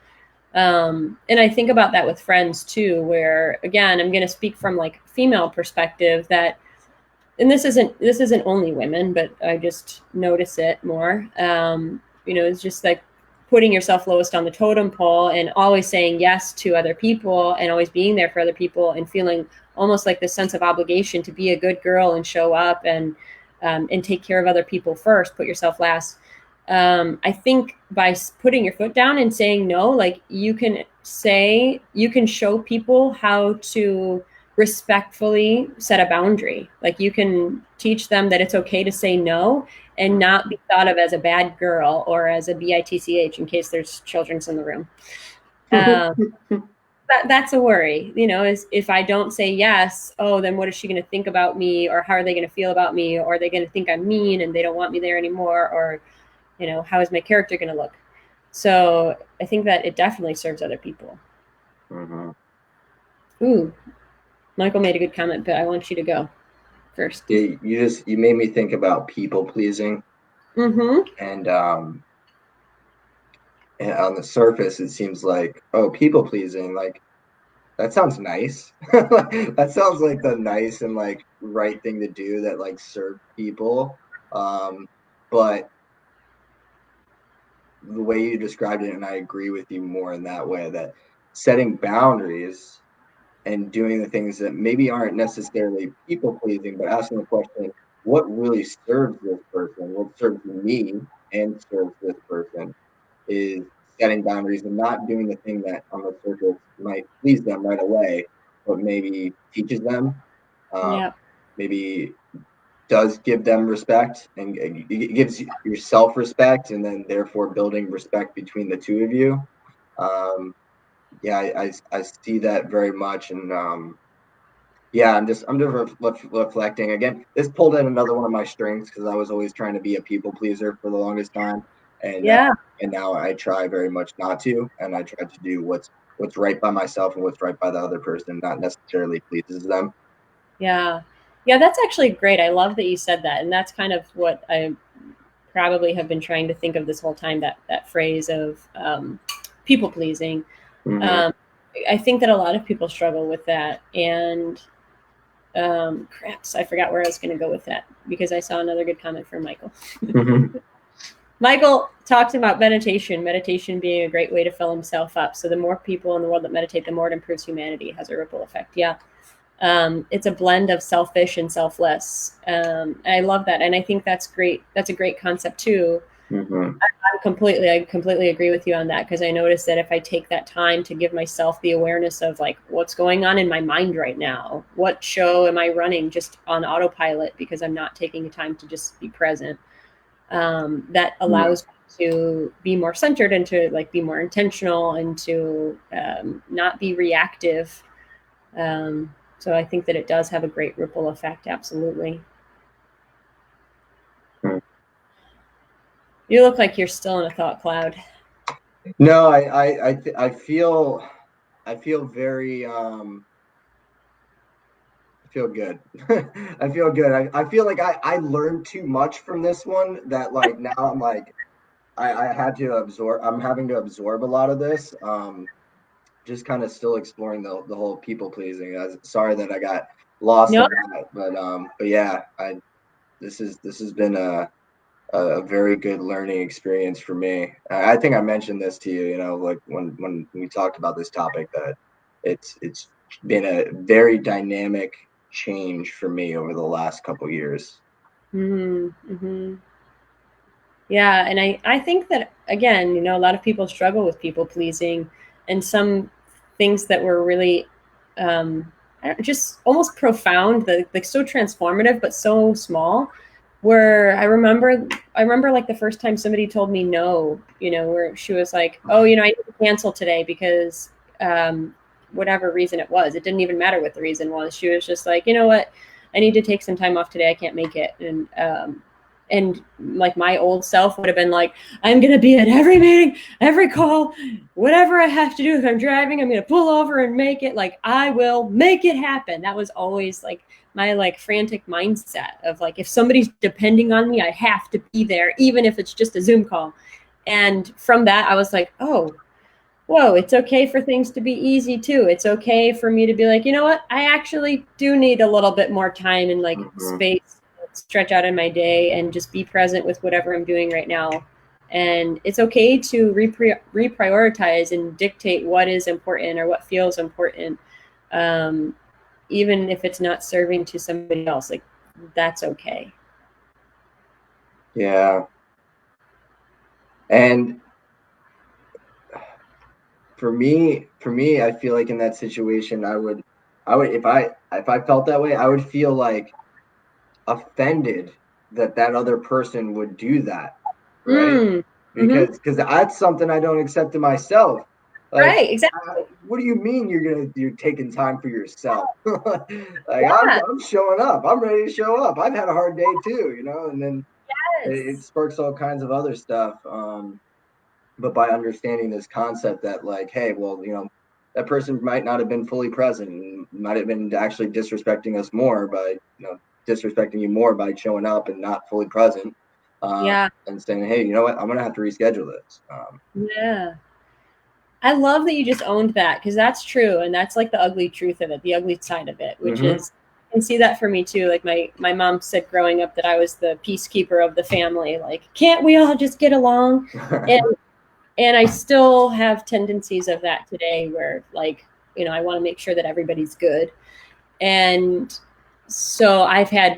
And I think about that with friends too, where again, I'm going to speak from like female perspective that, and this isn't only women, but I just notice it more. It's just like putting yourself lowest on the totem pole and always saying yes to other people and always being there for other people and feeling almost like this sense of obligation to be a good girl and show up and take care of other people first, put yourself last. I think by putting your foot down and saying no, like you can show people how to respectfully set a boundary. Like you can teach them that it's okay to say no and not be thought of as a bad girl or as a bitch in case there's children's in the room. That's a worry, is if I don't say yes, oh, then what is she going to think about me, or how are they going to feel about me, or are they going to think I'm mean and they don't want me there anymore, or how is my character going to look? So I think that it definitely serves other people. Mm-hmm. Ooh, Michael made a good comment, but I want you to go first. Yeah, you made me think about people pleasing, Mm-hmm. and on the surface it seems like, oh, people pleasing, like that sounds nice. That sounds like the nice and like right thing to do that like serve people. But the way you described it, and I agree with you more in that way, that setting boundaries and doing the things that maybe aren't necessarily people pleasing, but asking the question, what really serves this person, what serves me and serves this person, is setting boundaries and not doing the thing that on the surface might please them right away, but maybe teaches them, um, Yeah. maybe does give them respect, and it gives yourself respect, and then therefore building respect between the two of you. Um, yeah, I see that very much, and yeah, I'm just reflecting again. This pulled at another one of my strengths because I was always trying to be a people pleaser for the longest time, Yeah. and now I try very much not to, and I try to do what's right by myself and what's right by the other person, not necessarily pleases them. Yeah. Yeah, that's actually great. I love that you said that. And that's kind of what I probably have been trying to think of this whole time, that phrase of people pleasing. Mm-hmm. Um, I think that a lot of people struggle with that. And craps, I forgot where I was going to go with that because I saw another good comment from Michael. Mm-hmm. Michael talks about meditation being a great way to fill himself up. So the more people in the world that meditate, the more it improves humanity. It has a ripple effect. Yeah. It's a blend of selfish and selfless. I love that. And I think that's great. That's a great concept too. Mm-hmm. I completely agree with you on that, because I notice that if I take that time to give myself the awareness of like what's going on in my mind right now, what show am I running just on autopilot because I'm not taking the time to just be present, that allows me to be more centered and to like be more intentional and to not be reactive. So I think that it does have a great ripple effect. Absolutely. Mm-hmm. You look like you're still in a thought cloud. No, I feel very I feel good. I feel good. I feel like I learned too much from this one that like now I'm like I had to absorb. I'm having to absorb a lot of this. Just kind of still exploring the whole people pleasing. Sorry that I got lost No, in that, but yeah, I this has been a very good learning experience for me. I think I mentioned this to you, you know, like when we talked about this topic, that it's been a very dynamic change for me over the last couple years. mm-hmm, mm-hmm. Yeah, and I think that again, a lot of people struggle with people pleasing, and some things that were really just almost profound, like so transformative, but so small. Where I remember like the first time somebody told me no, where she was like, "Oh, I need to cancel today because um, whatever reason it was, it didn't even matter what the reason was. She was just like, you know what, I need to take some time off today. I can't make it." And like my old self would have been like, I'm going to be at every meeting, every call, whatever I have to do. If I'm driving, I'm going to pull over and make it. Like, I will make it happen. That was always like my like frantic mindset of like, if somebody's depending on me, I have to be there, even if it's just a Zoom call. And from that, I was like, oh, whoa, it's okay for things to be easy too. It's okay for me to be like, you know what? I actually do need a little bit more time and like Mm-hmm. space, stretch out in my day and just be present with whatever I'm doing right now. And it's okay to reprioritize and dictate what is important or what feels important, um, even if it's not serving to somebody else. Like, that's okay. Yeah, and for me, I feel like in that situation, I would if I felt that way, I would feel like offended that that other person would do that, right? Mm. Mm-hmm. Because that's something I don't accept in myself. Like, Right. Exactly. what do you mean you're taking time for yourself? Like Yeah. I'm showing up. I'm ready to show up. I've had a hard day too, you know, and then it Yes. sparks all kinds of other stuff. But by understanding this concept that like, hey, well, you know, that person might not have been fully present, might have been actually disrespecting us more by, you know, disrespecting you more by showing up and not fully present, Yeah. and saying, hey, you know what, I'm gonna have to reschedule this. Yeah. I love that you just owned that, because that's true, and that's like the ugly truth of it, the ugly side of it, which Mm-hmm. is, I can see that for me too. Like my mom said growing up that I was the peacekeeper of the family. Like, can't we all just get along? And and I still have tendencies of that today, where like, I want to make sure that everybody's good. And so I've had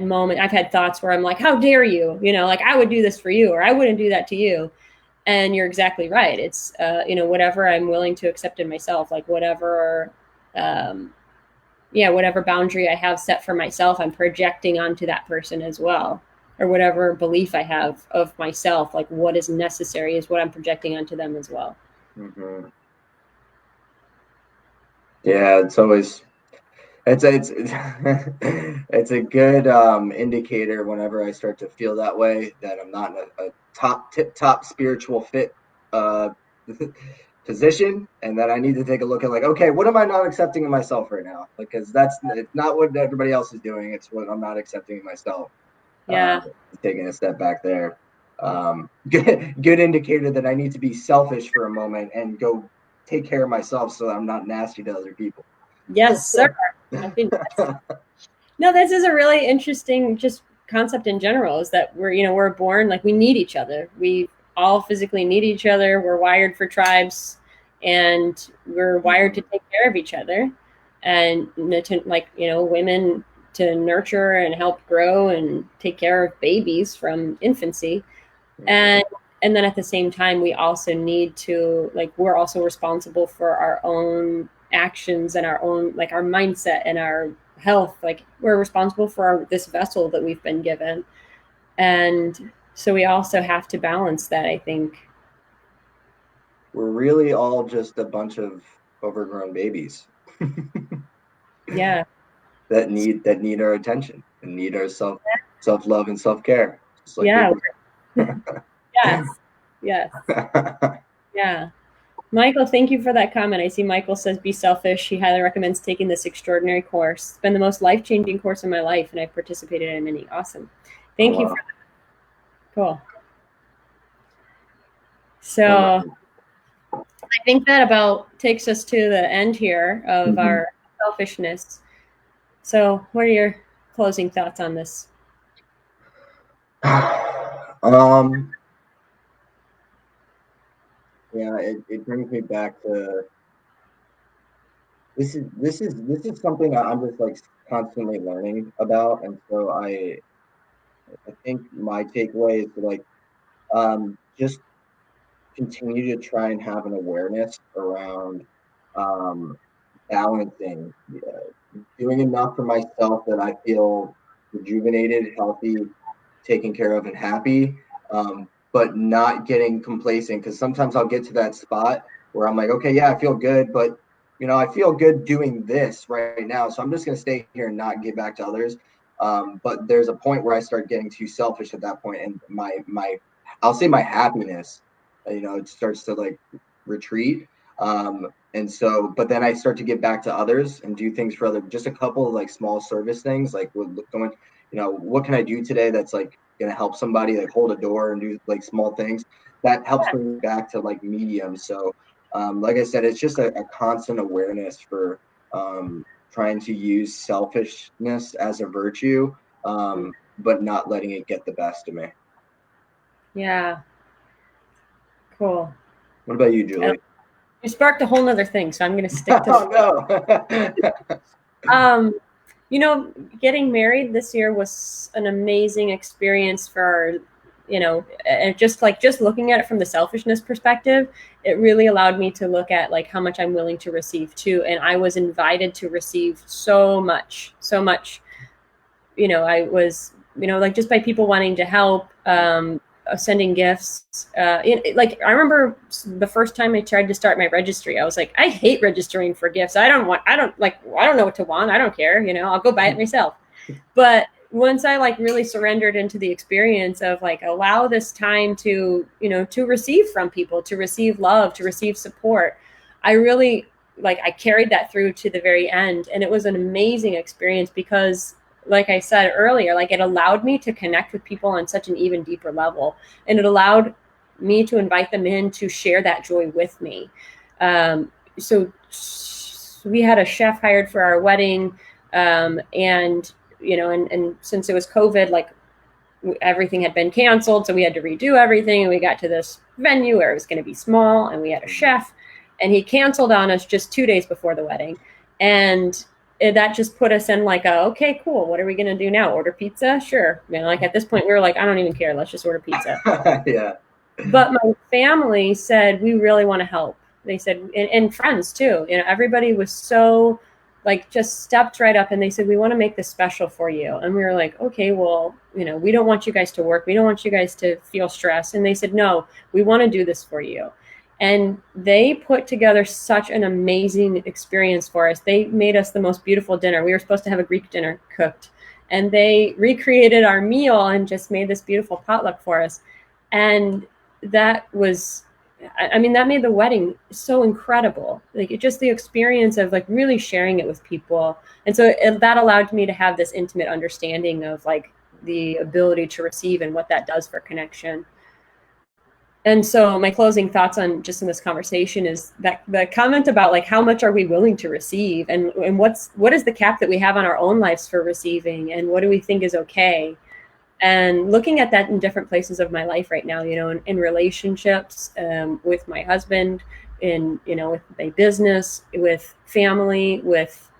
thoughts where I'm like, how dare you? Like, I would do this for you, or I wouldn't do that to you. And you're exactly right. It's whatever I'm willing to accept in myself, like whatever um, yeah, whatever boundary I have set for myself, I'm projecting onto that person as well. Or whatever belief I have of myself, like what is necessary is what I'm projecting onto them as well. Mm-hmm. Yeah, it's always it's it's a good indicator whenever I start to feel that way that I'm not in a top tip top spiritual fit uh, position, and that I need to take a look at like, okay, what am I not accepting in myself right now? Because that's it's not what everybody else is doing; it's what I'm not accepting in myself. Uh, Yeah. Taking a step back there. good indicator that I need to be selfish for a moment and go take care of myself so that I'm not nasty to other people. Yes, sir. I think no, this is a really interesting just concept in general, is that we're born, like, we need each other. We all physically need each other. We're wired for tribes, and we're wired to take care of each other, and to, like, women to nurture and help grow and take care of babies from infancy. And then at the same time, we also need to, like, we're also responsible for our own actions and our own, like, our mindset and our health. Like, we're responsible for this vessel that we've been given. And so we also have to balance that, I think. We're really all just a bunch of overgrown babies. Yeah. that need our attention and need our self-love and self-care. Just like Yeah. Yes. Yes. Yeah. Michael, thank you for that comment. I see Michael says, be selfish. He highly recommends taking this extraordinary course. It's been the most life-changing course in my life, and I've participated in many. Awesome. Thank you for that. Cool. So I think that about takes us to the end here of our selfishness. So what are your closing thoughts on this? Yeah, it brings me back to this is something I'm just like constantly learning about, and so I think my takeaway is to like just continue to try and have an awareness around um, balancing, doing enough for myself that I feel rejuvenated, healthy, taken care of, and happy, but not getting complacent, because sometimes I'll get to that spot where I'm like, okay, yeah, I feel good, but I feel good doing this right now, so I'm just going to stay here and not give back to others. But there's a point where I start getting too selfish at that point, and my I'll say my happiness, it starts to like retreat. And so, but then I start to give back to others and do things for other, just a couple of like small service things, like going, what can I do today that's like going to help somebody, like hold a door and do like small things that helps bring me back to like medium. So, like I said, it's just a constant awareness for trying to use selfishness as a virtue, but not letting it get the best of me. Yeah. Cool. What about you, Julie? You sparked a whole nother thing, so I'm going to stick to no. Getting married this year was an amazing experience for, and just looking at it from the selfishness perspective, it really allowed me to look at like how much I'm willing to receive too. And I was invited to receive so much. I was, like, just by people wanting to help, sending gifts. Like, I remember the first time I tried to start my registry, I was like, I hate registering for gifts. I don't know what to want. I don't care. I'll go buy it myself. But once I like really surrendered into the experience of like, allow this time to, to receive from people, to receive love, to receive support, I really I carried that through to the very end. And it was an amazing experience because, like I said earlier, like, it allowed me to connect with people on such an even deeper level. And it allowed me to invite them in to share that joy with me. So we had a chef hired for our wedding. And since it was COVID, like, everything had been canceled. So we had to redo everything. And we got to this venue where it was going to be small, and we had a chef, and he canceled on us just 2 days before the wedding. And that just put us in like, okay, cool. What are we going to do now? Order pizza? Sure. Like, at this point we were like, I don't even care. Let's just order pizza. Yeah. But my family said, we really want to help. They said, and friends too, everybody was so like, just stepped right up, and they said, we want to make this special for you. And we were like, okay, well, we don't want you guys to work. We don't want you guys to feel stressed. And they said, no, we want to do this for you. And they put together such an amazing experience for us. They made us the most beautiful dinner. We were supposed to have a Greek dinner cooked, and they recreated our meal and just made this beautiful potluck for us. And that was, that made the wedding so incredible. Like, just the experience of like really sharing it with people. And so that allowed me to have this intimate understanding of like the ability to receive and what that does for connection. And so my closing thoughts on just in this conversation is that the comment about like how much are we willing to receive, and what is the cap that we have on our own lives for receiving, and what do we think is okay, and looking at that in different places of my life right now, in relationships, with my husband, with my business, with family, with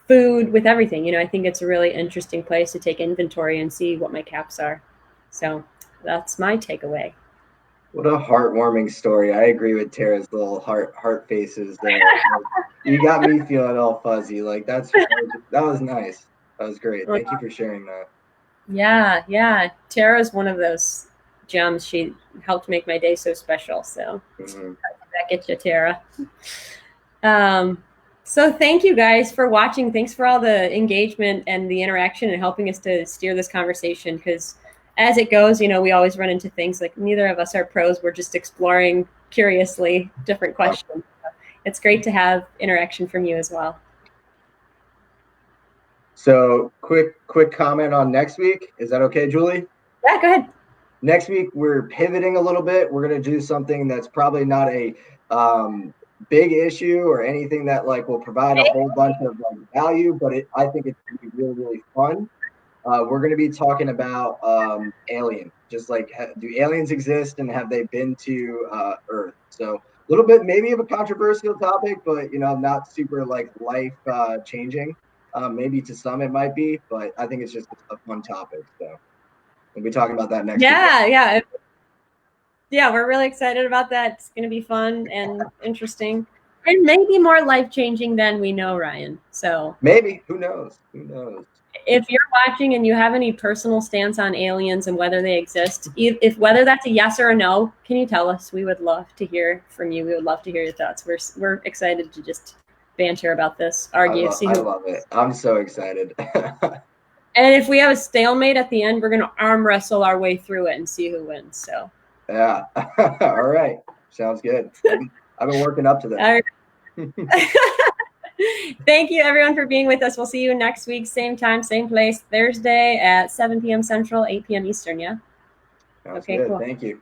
food, with everything. I think it's a really interesting place to take inventory and see what my caps are. So that's my takeaway. What a heartwarming story. I agree with Tara's little heart faces there. Like, you got me feeling all fuzzy. Like that was nice. That was great. Thank you for sharing that. Yeah, yeah. Tara's one of those gems. She helped make my day so special. So Mhm. back at you, Tara. Um, so thank you guys for watching. Thanks for all the engagement and the interaction and helping us to steer this conversation. Because as it goes, we always run into things like neither of us are pros. We're just exploring curiously different questions. It's great to have interaction from you as well. So quick comment on next week. Is that okay, Julie? Yeah, go ahead. Next week we're pivoting a little bit. We're going to do something that's probably not a big issue or anything that like will provide a whole bunch of like value, but I think it's going to be really fun. We're going to be talking about aliens, just like do aliens exist and have they been to Earth? So a little bit maybe of a controversial topic, but not super like life changing. Maybe to some it might be, but I think it's just a fun topic. So we'll be talking about that next week. Yeah, yeah. Yeah, we're really excited about that. It's going to be fun and interesting and maybe more life-changing than we know, Ryan. So Maybe, who knows? Who knows? if you're watching and you have any personal stance on aliens and whether they exist, if whether that's a yes or a no, can you tell us? We would love to hear from you. We would love to hear your thoughts. We're excited to just banter about this, argue, see I who. love it. I'm so excited. And if we have a stalemate at the end, we're going to arm wrestle our way through it and see who wins. So Yeah. All right. Sounds good. I've been working up to that. Thank you, everyone, for being with us. We'll see you next week, same time, same place, Thursday at 7 p.m. Central, 8 p.m. Eastern. Yeah. Sounds Okay, good. cool. Thank you.